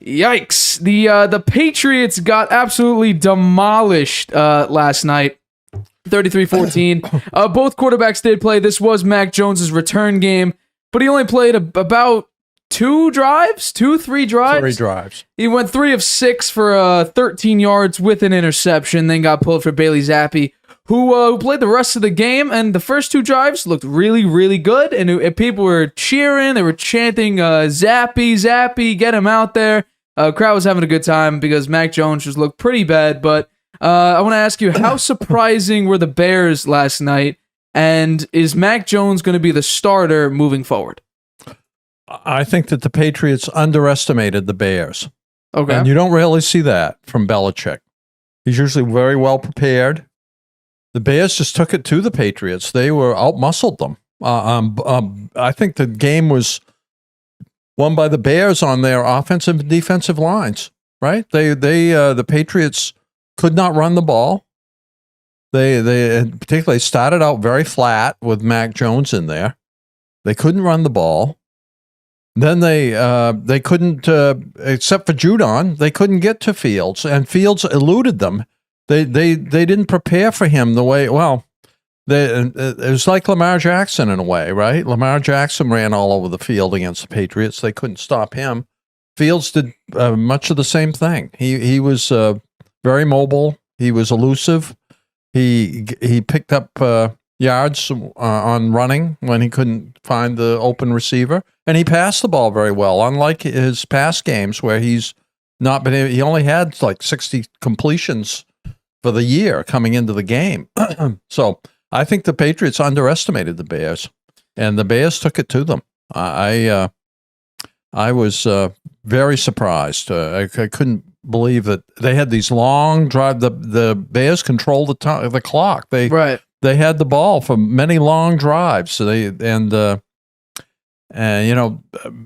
Yikes. The Patriots got absolutely demolished last night. 33-14. Both quarterbacks did play. This was Mac Jones' return game, but he only played about 3 drives. 3 drives. He went 3 of 6 for 13 yards with an interception, then got pulled for Bailey Zappi, who played the rest of the game, and the first 2 drives looked really, really good, and people were cheering, they were chanting, Zappi, get him out there. Crowd was having a good time because Mac Jones just looked pretty bad, but I want to ask you, how surprising were the Bears last night, and is Mac Jones going to be the starter moving forward? I think that the Patriots underestimated the Bears. Okay. And you don't really see that from Belichick. He's usually very well prepared. The Bears just took it to the Patriots. They were outmuscled them. I think the game was won by the Bears on their offensive and defensive lines, right? The Patriots could not run the ball. They particularly started out very flat with Mac Jones in there. They couldn't run the ball. Then they couldn't, except for Judon, they couldn't get to Fields, and Fields eluded them. They didn't prepare for him the way, it was like Lamar Jackson in a way, right? Lamar Jackson ran all over the field against the Patriots. They couldn't stop him. Fields did much of the same thing. He was very mobile. He was elusive. He picked up yards on running when he couldn't find the open receiver, and he passed the ball very well. Unlike his past games where he's not been able, he only had like 60 completions for the year coming into the game. So I think the Patriots underestimated the Bears, and the Bears took it to them. I was very surprised. I couldn't believe that they had these long drive. The Bears controlled the clock. They had the ball for many long drives. So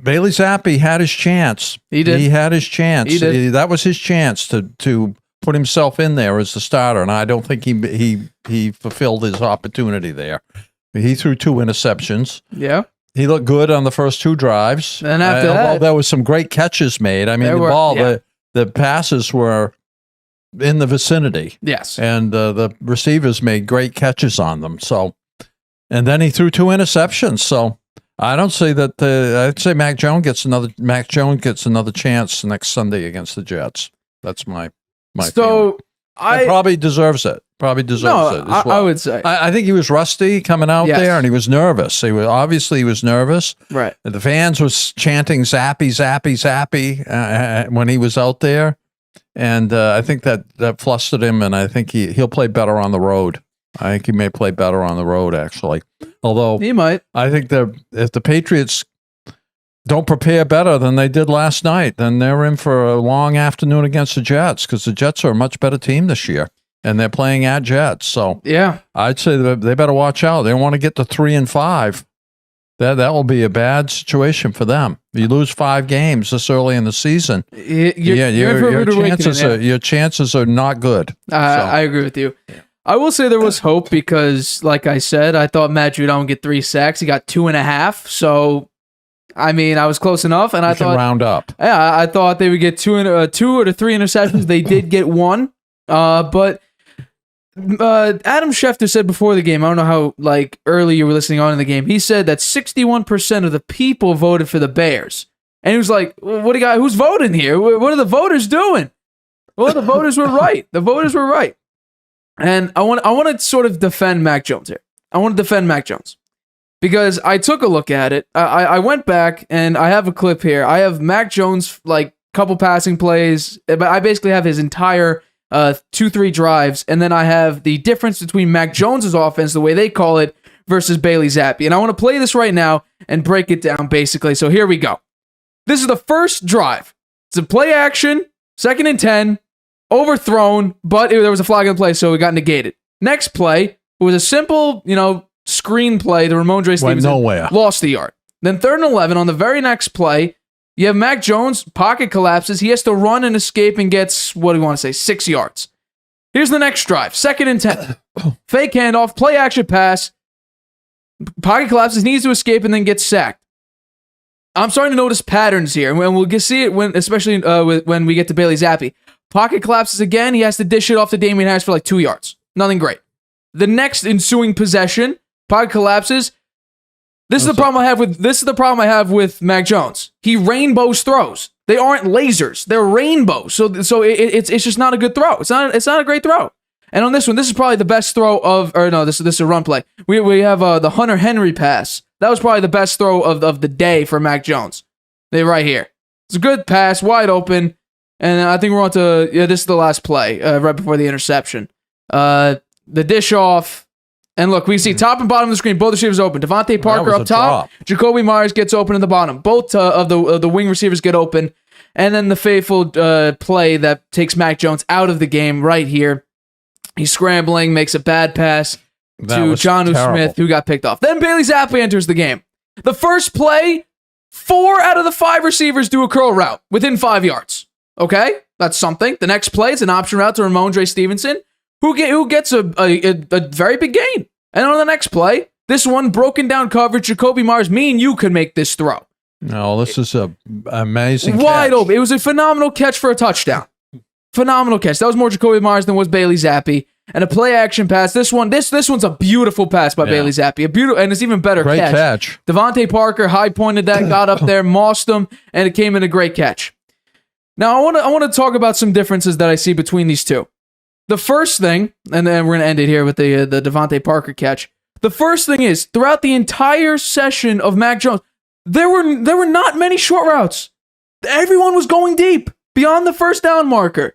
Bailey Zappi had his chance. He did. He had his chance. He did. That was his chance to put himself in there as the starter, and I don't think he fulfilled his opportunity there. He threw 2 interceptions. Yeah. He looked good on the first 2 drives. And after that, there was some great catches made. I mean, the passes were in the vicinity. Yes. And the receivers made great catches on them. So, and then he threw 2 interceptions. So I don't say that. I'd say Mac Jones gets another chance next Sunday against the Jets. That's my feeling. He probably deserves it. As well. I would say. I think he was rusty coming out there, and he was nervous. He was nervous. Right. The fans was chanting "Zappy, Zappy, Zappy" when he was out there, and I think that flustered him. And I think he'll play better on the road. I think he may play better on the road, actually. Although he might. I think if the Patriots don't prepare better than they did last night, then they're in for a long afternoon against the Jets, because the Jets are a much better team this year, and they're playing at Jets. So yeah, I'd say they better watch out. They want to get to 3-5. That will be a bad situation for them. If you lose 5 games this early in the season, your chances are not good. I agree with you. Yeah. I will say there was hope because, like I said, I thought Matt Judon would get 3 sacks. He got 2.5. So, I mean, I was close enough, and I thought round up. Yeah, I thought they would get 2 or 3 interceptions. They did get 1, but Adam Schefter said before the game, I don't know how early you were listening on in the game, he said that 61% of the people voted for the Bears. And he was like, "What do you got? Who's voting here? What are the voters doing?" Well, the voters were right. The voters were right. And I want to sort of defend Mac Jones here. I want to defend Mac Jones because I took a look at it. I went back and I have a clip here. I have Mac Jones couple passing plays, but I basically have his entire 2-3 drives, and then I have the difference between Mac Jones's offense, the way they call it, versus Bailey Zappi. And I want to play this right now and break it down basically. So here we go. This is the first drive. It's a play action, 2nd and 10. Overthrown, but there was a flag in play, so it got negated. Next play, it was a simple, screen play. The Ramondre Stevenson lost the yard. Then 3rd and 11, on the very next play, you have Mac Jones, pocket collapses. He has to run and escape and gets, 6 yards. Here's the next drive, 2nd and 10. Fake handoff, play action pass. Pocket collapses, needs to escape, and then gets sacked. I'm starting to notice patterns here, and we'll see it especially when we get to Bailey Zappi. Pocket collapses again. He has to dish it off to Damian Harris for like 2 yards. Nothing great. The next ensuing possession, pocket collapses. This is the problem I have with Mac Jones. He rainbows throws. They aren't lasers. They're rainbows. So it's just not a good throw. It's not a great throw. And on this one, this is probably the best throw this is a run play. We have the Hunter Henry pass. That was probably the best throw of the day for Mac Jones. They're right here. It's a good pass, wide open. And I think we're on to, this is the last play, right before the interception. The dish off. And look, we see top and bottom of the screen, both receivers open. Devontae Parker up top. Jacoby Myers gets open at the bottom. Both of the wing receivers get open. And then the fateful play that takes Mac Jones out of the game right here. He's scrambling, makes a bad pass to Jonnu Smith, who got picked off. Then Bailey Zappi enters the game. The first play, 4 out of the 5 receivers do a curl route within 5 yards. Okay? That's something. The next play, it's an option route to Ramondre Stevenson, who gets a very big gain. And on the next play, this one broken down coverage, Jacoby Myers, me and you could make this throw. No, this is an amazing wide catch. Open. It was a phenomenal catch for a touchdown. Phenomenal catch. That was more Jacoby Myers than was Bailey Zappi. And a play action pass. This one's a beautiful pass by Bailey Zappi. And it's even better great catch. Devontae Parker high pointed that, got up there, mossed him, and it came in a great catch. Now I want to talk about some differences that I see between these two. The first thing, and then we're going to end it here with the Devontae Parker catch. The first thing is, throughout the entire session of Mac Jones, there were not many short routes. Everyone was going deep beyond the first down marker.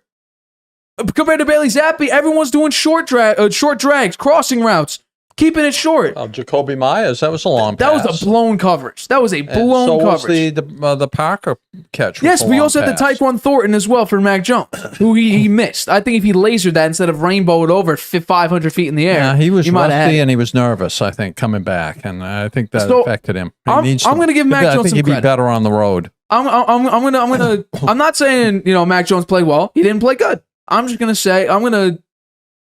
Compared to Bailey Zappi, everyone was doing short drags, crossing routes, keeping it short. Jacoby Myers, that was a long pass. That was a blown coverage. That was a blown coverage. Was the Parker catch. Yes, we also had the Tyquan Thornton as well for Mac Jones, who he missed. I think if he lasered that instead of rainbowed over 500 feet in the air, he was rusty and he was nervous, I think, coming back. And I think that affected him. I'm going to give Mac Jones some credit. I think he'd be better on the road. I'm not saying, Mac Jones played well. He didn't play good. I'm just going to say, I'm going to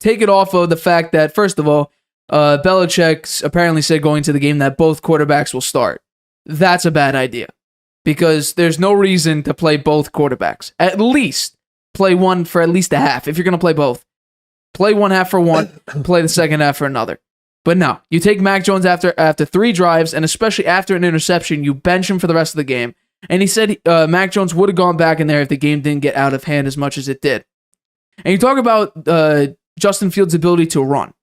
take it off of the fact that, first of all, Belichick apparently said going into the game that both quarterbacks will start. That's a bad idea because there's no reason to play both quarterbacks. At least play one for at least a half. If you're going to play both, play one half for one, play the second half for another. But no, you take Mac Jones after 3 drives, and especially after an interception, you bench him for the rest of the game. And he said Mac Jones would have gone back in there if the game didn't get out of hand as much as it did. And you talk about Justin Fields' ability to run.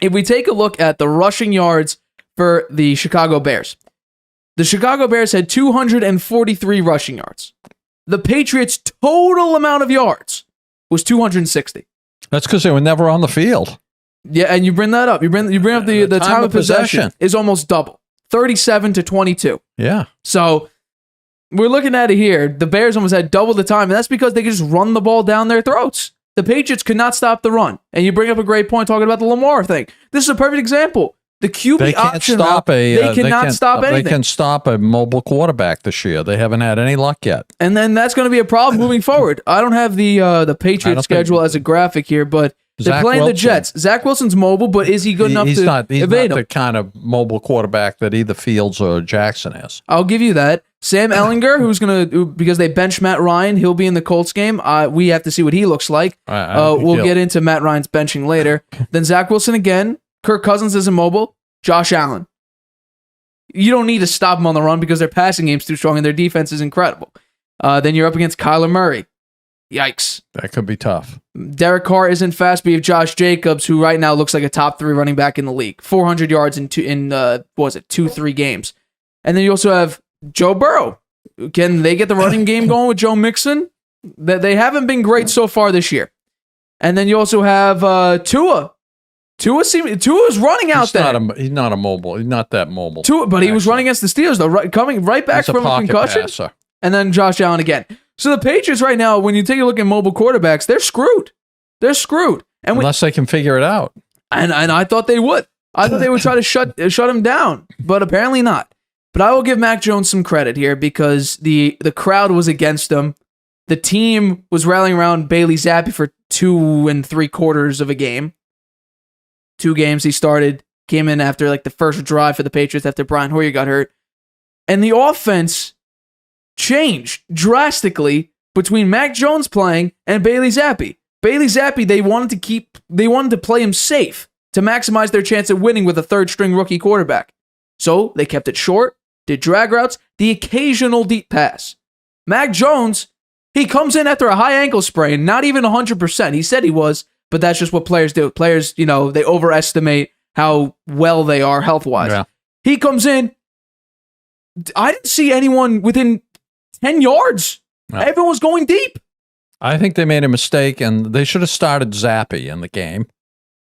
If we take a look at the rushing yards for the Chicago Bears had 243 rushing yards. The Patriots' total amount of yards was 260. That's because they were never on the field. Yeah, and you bring that up. You bring up the time of possession is almost double, 37 to 22. Yeah. So we're looking at it here. The Bears almost had double the time, and that's because they could just run the ball down their throats. The Patriots could not stop the run. And you bring up a great point talking about the Lamar thing. This is a perfect example. The QB option route, they cannot stop anything. They can stop a mobile quarterback this year. They haven't had any luck yet. And then that's going to be a problem moving forward. I don't have the Patriots schedule as a graphic here, but they're playing the Jets. Zach Wilson's mobile, but is he good enough to evade him? He's not the kind of mobile quarterback that either Fields or Jackson is. I'll give you that. Sam Ehlinger, because they bench Matt Ryan, he'll be in the Colts game. We have to see what he looks like. We'll get into Matt Ryan's benching later. Then Zach Wilson again. Kirk Cousins is immobile. Josh Allen. You don't need to stop them on the run because their passing game's too strong and their defense is incredible. Then you're up against Kyler Murray. Yikes. That could be tough. Derek Carr isn't fast, but you have Josh Jacobs, who right now looks like a top 3 running back in the league. 400 yards in 2-3 games. And then you also have Joe Burrow. Can they get the running game going with Joe Mixon? They haven't been great so far this year. And then you also have Tua. Tua's running out there. He's not a mobile. He's not that mobile. But he was running against the Steelers, though, coming right back from a concussion. Passer. And then Josh Allen again. So the Patriots right now, when you take a look at mobile quarterbacks, they're screwed. They're screwed. Unless they can figure it out. And I thought they would. I thought they would try to shut him down, but apparently not. But I will give Mac Jones some credit here because the crowd was against him. The team was rallying around Bailey Zappi for 2 3/4 of a game. 2 games he started, came in after like the first drive for the Patriots after Brian Hoyer got hurt. And the offense changed drastically between Mac Jones playing and Bailey Zappi. Bailey Zappi, they wanted to play him safe to maximize their chance at winning with a third-string rookie quarterback. So they kept it short, did drag routes, the occasional deep pass. Mac Jones, he comes in after a high ankle sprain, not even 100%. He said he was, but that's just what players do. Players, they overestimate how well they are health-wise. Yeah. He comes in. I didn't see anyone within 10 yards. No. Everyone was going deep. I think they made a mistake, and they should have started Zappi in the game.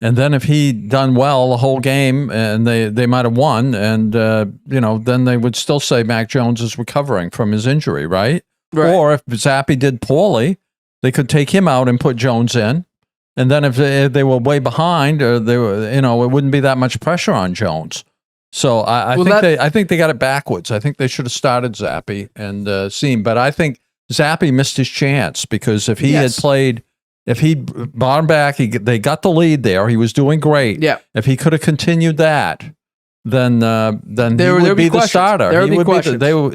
And then if he'd done well the whole game, and they might have won, and then they would still say Mac Jones is recovering from his injury, right? Or if Zappi did poorly, they could take him out and put Jones in. And then if they were way behind, or they were, it wouldn't be that much pressure on Jones. So I think they got it backwards. I think they should have started Zappi and seen. But I think Zappi missed his chance, because if he had played. If he bottomed back, they got the lead there. He was doing great. Yeah. If he could have continued that, then he would be the starter.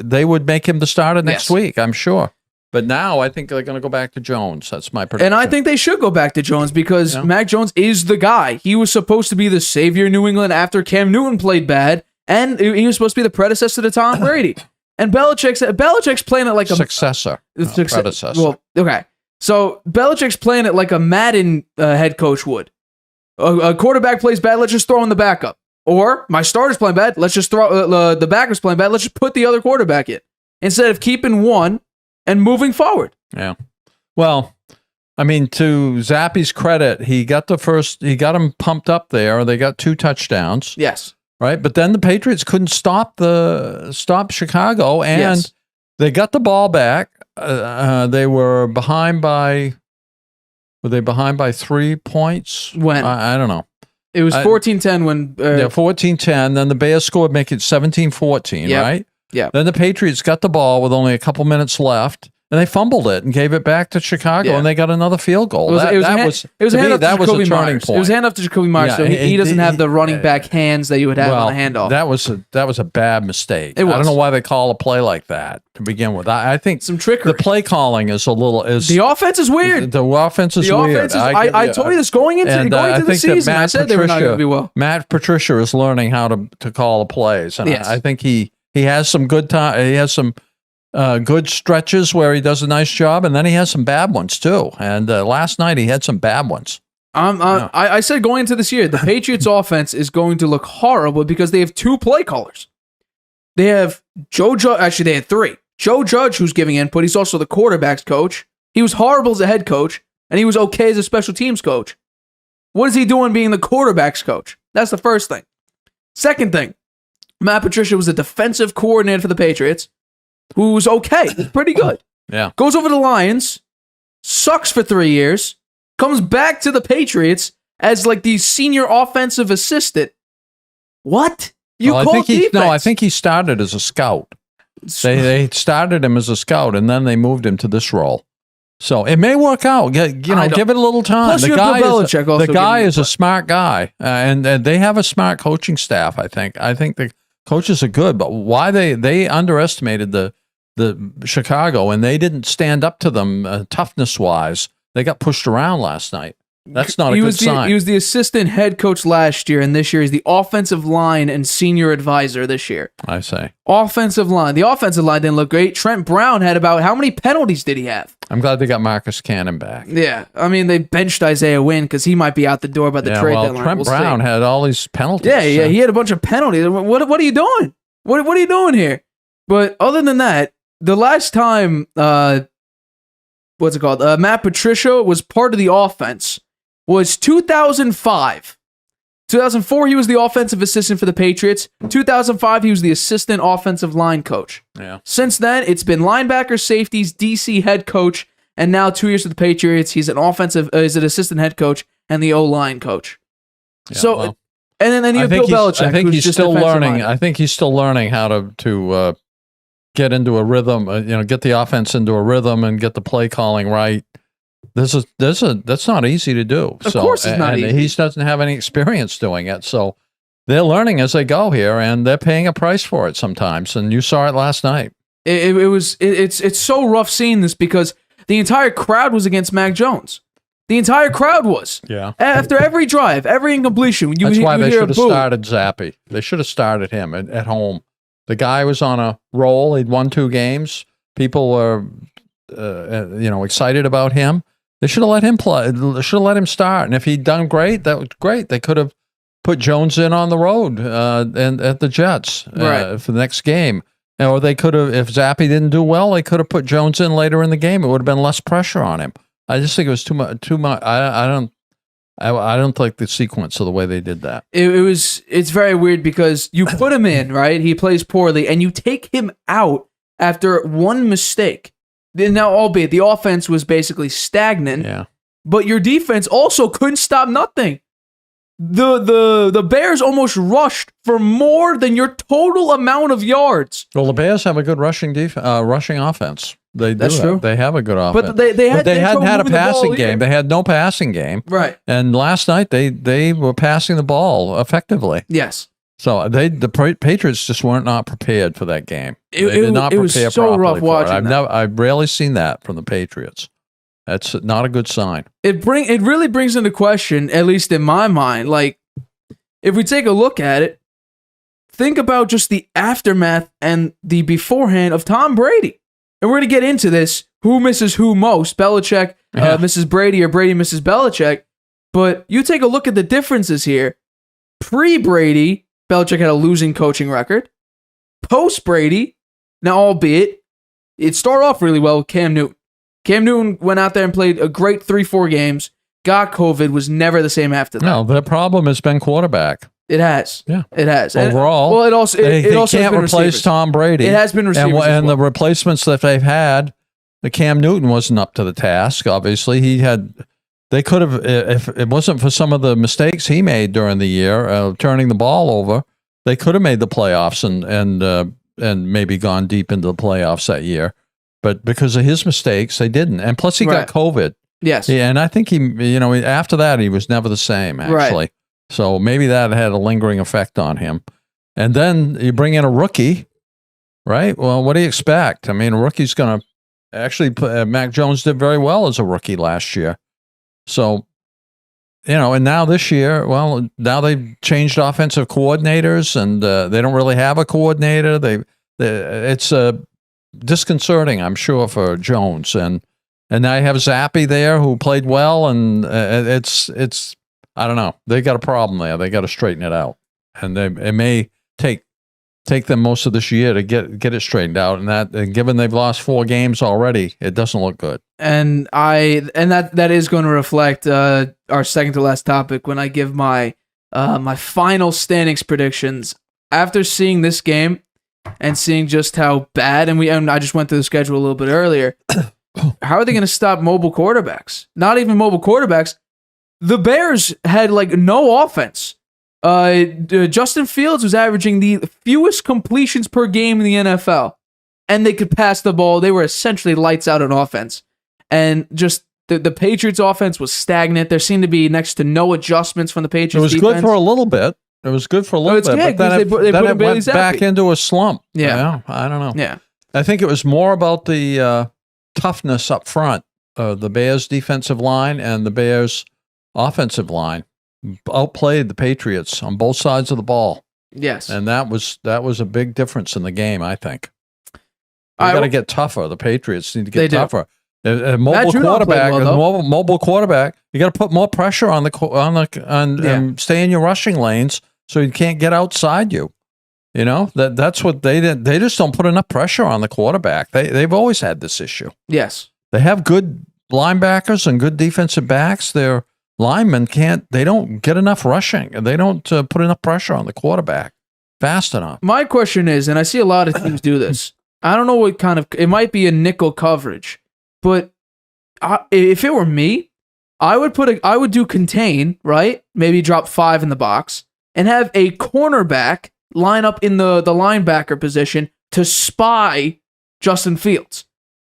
They would make him the starter next week, I'm sure. But now I think they're going to go back to Jones. That's my prediction. And I think they should go back to Jones, because Mac Jones is the guy. He was supposed to be the savior of New England after Cam Newton played bad, and he was supposed to be the predecessor to Tom Brady. And Belichick's playing it like a successor. Predecessor. Well, okay. So Belichick's playing it like a Madden head coach would. A quarterback plays bad, let's just throw in the backup. Or my starter's playing bad, let's just throw the backups playing bad, let's just put the other quarterback in, instead of keeping one and moving forward. Yeah. Well, I mean, to Zappi's credit, he got him pumped up there. They got 2 touchdowns. Yes. Right, but then the Patriots couldn't stop Chicago, and they got the ball back. They were behind by. Were they behind by 3 points? When? I don't know. It was 14-10 when. 14-10. Then the Bears scored, make it 17-14, right? Yeah. Then the Patriots got the ball with only a couple minutes left, and they fumbled it and gave it back to Chicago, and they got another field goal. That was a turning point. It was a handoff to Jacoby Myers, so he doesn't have the running back hands that you would have on a handoff. That was a bad mistake. I don't know why they call a play like that to begin with. I think some trickery. The play calling is the offense is weird. The offense is weird. I told you this going into the season. I said they were not going to be well. Matt Patricia is learning how to call the plays, and I think he has some good time. He has some good stretches where he does a nice job, and then he has some bad ones too. And last night he had some bad ones. I said going into this year, the Patriots offense is going to look horrible because they have 2 play callers. They have Joe Judge. Actually, they had 3. Joe Judge, who's giving input. He's also the quarterback's coach. He was horrible as a head coach, and he was okay as a special teams coach. What is he doing being the quarterback's coach? That's the first thing. Second thing, Matt Patricia was a defensive coordinator for the Patriots, who was okay, pretty good. Yeah. Goes over to the Lions, sucks for 3 years, comes back to the Patriots as like the senior offensive assistant. What? I think he started as a scout. They started him as a scout, and then they moved him to this role. So it may work out. Give it a little time. Plus, the guy is a smart guy, and they have a smart coaching staff. I think the coaches are good, but why they underestimated the Chicago, and they didn't stand up to them toughness wise. They got pushed around last night. That's not a good sign. He was the assistant head coach last year, and this year he's the offensive line and senior advisor this year. I say. Offensive line. The offensive line didn't look great. Trent Brown had about, how many penalties did he have? I'm glad they got Marcus Cannon back. Yeah. I mean, they benched Isaiah Wynn because he might be out the door by the trade deadline. Trent Brown had all these penalties. Yeah, he had a bunch of penalties. What are you doing? What are you doing here? But other than that, the last time, Matt Patricia was part of the offense was 2005. 2004, he was the offensive assistant for the Patriots. 2005, he was the assistant offensive line coach. Yeah. Since then, it's been linebacker, safeties, DC head coach, and now 2 years with the Patriots, he's an assistant head coach and the O-line coach. And then you have Bill Belichick. I think he's still learning. I think he's still learning how to get into a rhythm. Get the offense into a rhythm and get the play calling right. That's not easy to do. Of course it's not easy. He doesn't have any experience doing it. So they're learning as they go here, and they're paying a price for it sometimes. And you saw it last night. It's so rough seeing this because the entire crowd was against Mac Jones. The entire crowd was. Yeah. After every drive, every incompletion. That's why they should have started Zappe. They should have started him at home. The guy was on a roll. He'd won 2 games. People were, excited about him. They should have let him play. Should have let him start. And if he'd done great, that was great. They could have put Jones in on the road and at the Jets for the next game. Or they could have, if Zappe didn't do well, they could have put Jones in later in the game. It would have been less pressure on him. I just think it was too much. I don't like the sequence of the way they did that. It's very weird because you put him in, right? He plays poorly, and you take him out after one mistake. Now, albeit the offense was basically stagnant, but your defense also couldn't stop nothing. The Bears almost rushed for more than your total amount of yards. Well, the Bears have a good rushing offense. That's true. They have a good offense. But they hadn't had a passing game. They had no passing game. Right. And last night they were passing the ball effectively. Yes. So the Patriots just weren't not prepared for that game. They did not prepare was so properly rough watching for it. I've rarely seen that from the Patriots. That's not a good sign. It really brings into question, at least in my mind, like if we take a look at it, think about just the aftermath and the beforehand of Tom Brady. And we're going to get into this, who misses who most, Belichick misses Brady or Brady misses Belichick. But you take a look at the differences here. Pre-Brady, Belichick had a losing coaching record. Post-Brady, now albeit, it started off really well with Cam Newton. Cam Newton went out there and played a great 3-4 games, got COVID, was never the same after that. No, the problem has been quarterback. It has. Yeah. It has. Overall, well, it also can't replace receivers. Tom Brady. It has been receivers. And the replacements that they've had, the Cam Newton wasn't up to the task, obviously. They could have, if it wasn't for some of the mistakes he made during the year, turning the ball over, they could have made the playoffs and maybe gone deep into the playoffs that year. But because of his mistakes, they didn't. And plus, he got COVID. Yes. Yeah, and I think after that, he was never the same, actually. Right. So maybe that had a lingering effect on him. And then you bring in a rookie, right? Well, what do you expect? I mean, a rookie's going to actually, Mac Jones did very well as a rookie last year. So, and now this year, now they've changed offensive coordinators and they don't really have a coordinator. It's disconcerting, I'm sure, for Jones. And now you have Zappe there who played well, and it's I don't know. They got a problem there. They got to straighten it out, and it may take them most of this year to get it straightened out. And given they've lost 4 games already, it doesn't look good. And that is going to reflect our second to last topic when I give my final standings predictions after seeing this game and seeing just how bad. And I just went through the schedule a little bit earlier. How are they going to stop mobile quarterbacks? Not even mobile quarterbacks. The Bears had no offense. Justin Fields was averaging the fewest completions per game in the NFL, and they could pass the ball. They were essentially lights out on offense, and just the Patriots' offense was stagnant. There seemed to be next to no adjustments from the Patriots. It was defense. Good for a little bit. It was good for a little bit, but then it went back into a slump. Yeah, I don't know. Yeah, I think it was more about the toughness up front. The Bears' defensive line and the Bears' offensive line outplayed the Patriots on both sides of the ball. Yes, and that was a big difference in the game. I think they got to get tougher. The Patriots need to get tougher. A mobile quarterback, you got to put more pressure on and stay in your rushing lanes so he can't get outside you. That's what they did. They just don't put enough pressure on the quarterback. They've always had this issue. Yes, they have good linebackers and good defensive backs. Their linemen they don't get enough rushing, and they don't put enough pressure on the quarterback fast enough. My question is, and I see a lot of teams do this. I don't know what kind of, it might be a nickel coverage, but if it were me, I would do contain, right? Maybe drop 5 in the box and have a cornerback line up in the linebacker position to spy Justin Fields.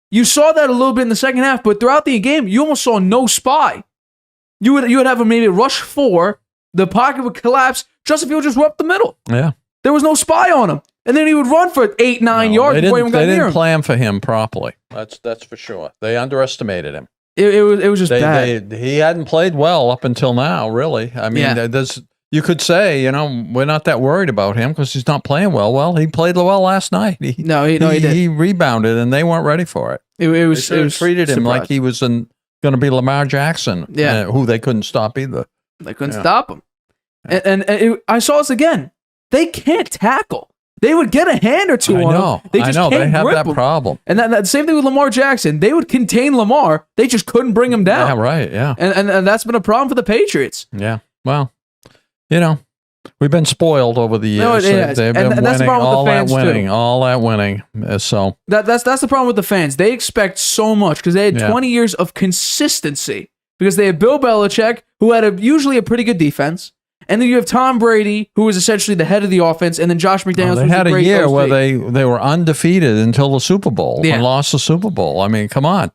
You saw that a little bit in the second half, but throughout the game, you almost saw no spy. You would have maybe rush 4, the pocket would collapse, Justin Fields just went up the middle. Yeah. There was no spy on him. and then he would run for 8, 9 yards They before anyone got didn't near him. plan for him properly. That's for sure. They underestimated him. It was just bad. He hadn't played well up until now, really. I mean, you could say, we're not that worried about him because he's not playing well. Well, he played well last night. He did. He rebounded, and they weren't ready for it. It was treated him like he was going to be Lamar Jackson, who they couldn't stop either. They couldn't stop him. And I saw this again. They can't tackle. They would get a hand or two on him. They just can't they have grip that him. problem. And that same thing with Lamar Jackson. They would contain Lamar. They just couldn't bring him down. Yeah, right. Yeah. And that's been a problem for the Patriots. Yeah. Well, we've been spoiled over the years. No, it is. They've been and that's the problem with the fans too. All that winning. So that's the problem with the fans. They expect so much because they had 20 years of consistency. Because they had Bill Belichick, who had usually a pretty good defense. And then you have Tom Brady, who was essentially the head of the offense, and then Josh McDaniels. They had a year where they were undefeated until the Super Bowl and lost the Super Bowl. I mean, come on,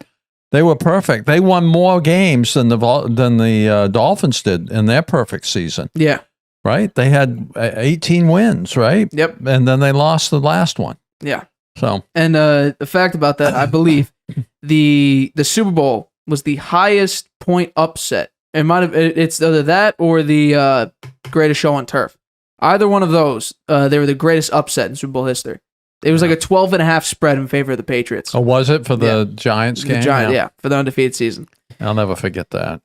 they were perfect. They won more games than the Dolphins did in their perfect season. Yeah, right. They had 18 wins, right? Yep. And then they lost the last one. Yeah. So and the fact about that, I believe the Super Bowl was the highest point upset. It might have. It's either that or the Greatest Show on Turf. Either one of those, they were the greatest upset in Super Bowl history. It was like a 12.5 spread in favor of the Patriots. Oh, was it for the Giants game? For the undefeated season. I'll never forget that.